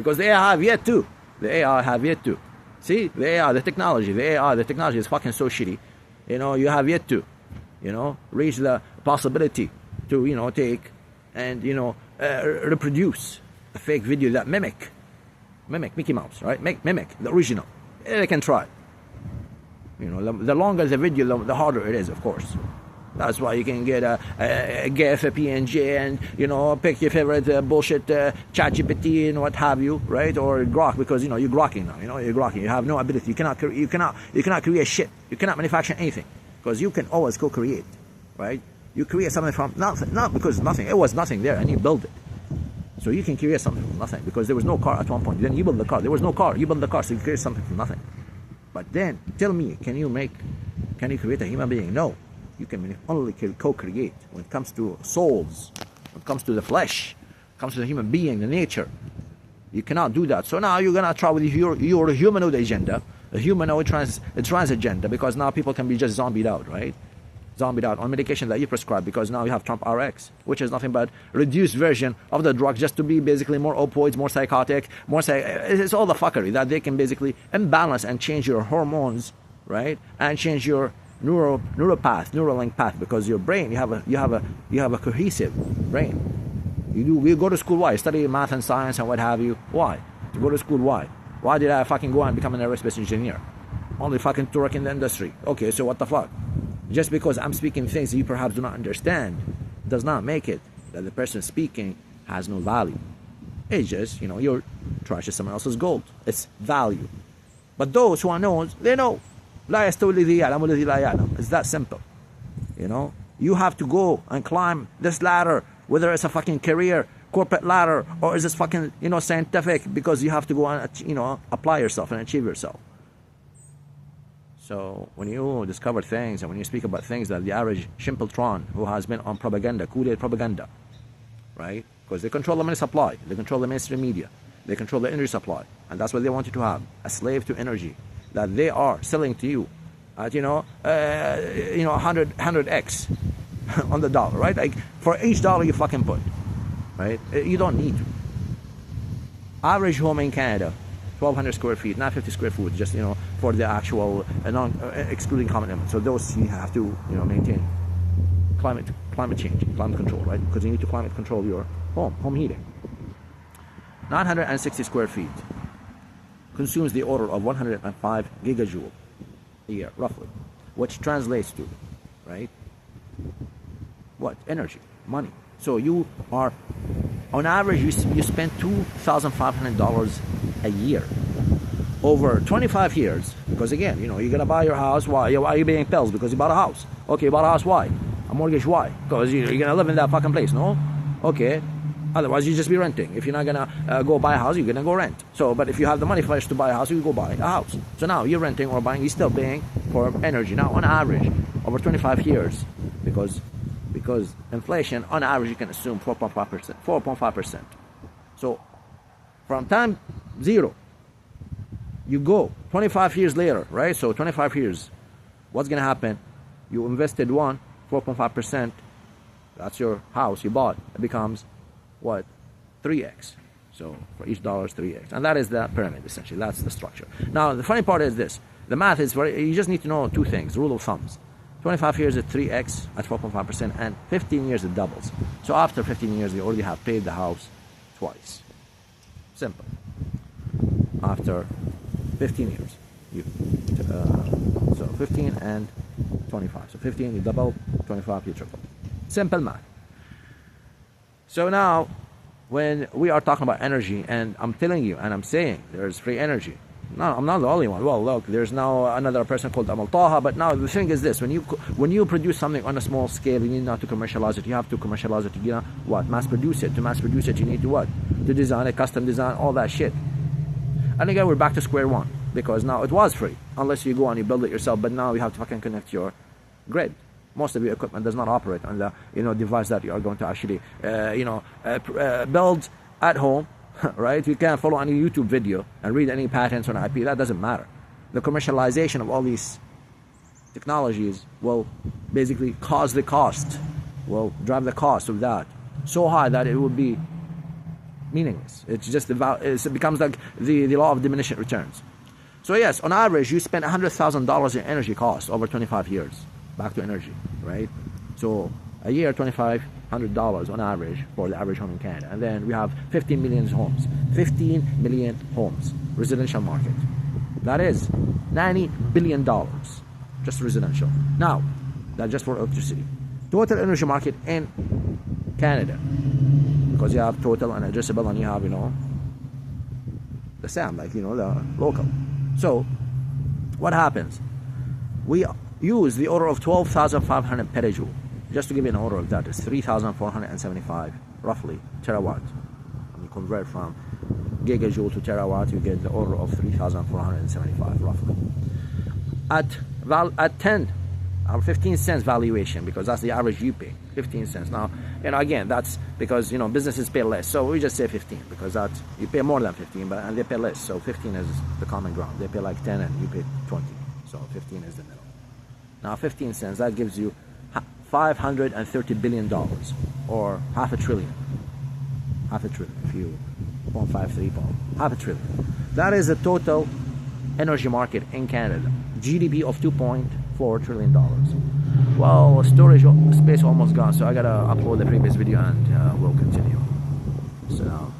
because the AI have yet to. The AI have yet to. See, the AI, the technology is fucking so shitty. You know, you have yet to, you know, reach the possibility to, you know, take and, you know, reproduce a fake video that mimic Mickey Mouse, right? Mimic the original. They can try. You know, the longer the video, the harder it is, of course. That's why you can get a GIF, a PNG, and, you know, pick your favorite bullshit ChatGPT and what have you, right? Or Grok, because, you know, you're grokking now. You know, you're grokking. You have no ability. You cannot create shit. You cannot manufacture anything, because you can always co-create, right? You create something from nothing, not because nothing. It was nothing there, and you build it. So you can create something from nothing, because there was no car at one point. Then you build the car. There was no car. You build the car, so you create something from nothing. But then, tell me, can you create a human being? No. You can only co-create when it comes to souls, when it comes to the flesh, when it comes to the human being, the nature. You cannot do that. So now you're gonna try with your humanoid agenda, a humanoid trans agenda, because now people can be just zombied out, right? Zombied out on medication that you prescribe, because now you have Trump RX, which is nothing but reduced version of the drug, just to be basically more opioids, more psychotic, it's all the fuckery that they can basically imbalance and change your hormones, right? And change your neurolink path, because your brain, you have a cohesive brain. You go to school, why? Study math and science and what have you. Why? To go to school, why? Why did I fucking go and become an aerospace engineer? Only fucking to work in the industry. Okay, so what the fuck? Just because I'm speaking things that you perhaps do not understand does not make it that the person speaking has no value. It's just, you know, your trash is someone else's gold. It's value. But those who are known, they know. It's that simple. You know, you have to go and climb this ladder, whether it's a fucking career, corporate ladder, or is this fucking, you know, scientific, because you have to go and, you know, apply yourself and achieve yourself. So when you discover things and when you speak about things that the average Shimpletron who has been on propaganda, Kool-Aid propaganda, right? Because they control the money supply, they control the mainstream media, they control the energy supply, and that's what they want you to have, a slave to energy that they are selling to you at, 100x on the dollar, right? Like for each dollar you fucking put, right? You don't need to. Average home in Canada, 1,200 square feet, not 50 square feet, just, you know, for the actual excluding common elements. So those you have to, you know, maintain climate change, climate control, right? Because you need to climate control your home heating. 960 square feet consumes the order of 105 gigajoule a year, roughly, which translates to, right? What? Energy, money. So you are, on average, you spend $2,500 a year over 25 years. Because again, you know, you're gonna buy your house. Why are you paying bills? Because you bought a house. Okay, you bought a house. Why? A mortgage. Why? Because you're gonna live in that fucking place. No? Okay. Otherwise, you just be renting. If you're not gonna go buy a house, you're gonna go rent. So, but if you have the money first to buy a house, you go buy a house. So now you're renting or buying, you're still paying for energy. Now, on average, over 25 years, because inflation, on average, you can assume 4.5%. So, from time zero, you go 25 years later, right? So 25 years, what's gonna happen? You invested 4.5%. That's your house you bought. It becomes what? 3x. So for each dollar is 3x. And that is the pyramid, essentially. That's the structure. Now, the funny part is this. The math is you just need to know two things, rule of thumbs. 25 years at 3x at 4.5%, and 15 years it doubles. So after 15 years, you already have paid the house twice. Simple. After 15 years. So 15 and 25. So 15 you double, 25 you triple. Simple math. So now, when we are talking about energy, and I'm telling you, and I'm saying there's free energy. No, I'm not the only one. Well, look, there's now another person called Amal Taha. But now the thing is this: when you produce something on a small scale, you need not to commercialize it. You have to commercialize it. You know what? Mass produce it. To mass produce it, you need to what? To design it, custom design, all that shit. And again, we're back to square one, because now it was free unless you go and you build it yourself. But now you have to fucking connect your grid. Most of your equipment does not operate on the device that you are going to actually build at home, right? You can't follow any YouTube video and read any patents on IP. That doesn't matter. The commercialization of all these technologies will basically drive the cost of that so high that it would be meaningless. It's just it becomes like the law of diminishing returns. So yes, on average, you spend $100,000 in energy costs over 25 years. Back to energy, right? So a year, $2,500 on average for the average home in Canada. And then we have 15 million homes. 15 million homes, residential market. That is $90 billion, just residential. Now, that's just for electricity. Total energy market in Canada, because you have total and addressable, and you have, the same, like, the local. So, what happens? We use the order of 12,500 petajoule. Just to give you an order of that, it's 3,475, roughly, terawatt. When you convert from gigajoule to terawatt, you get the order of 3,475, roughly. At 10 or 15 cents valuation, because that's the average you pay, 15 cents. Now, again, that's because, businesses pay less. So we just say 15, because you pay more than 15, and they pay less. So 15 is the common ground. They pay like 10 and you pay 20. So 15 is the middle. Now 15 cents, that gives you $530 billion, or half a trillion. Half a trillion, if you 0.53, half a trillion. That is the total energy market in Canada. GDP of $2.4 trillion. Well, storage space almost gone, so I gotta upload the previous video and we'll continue. So.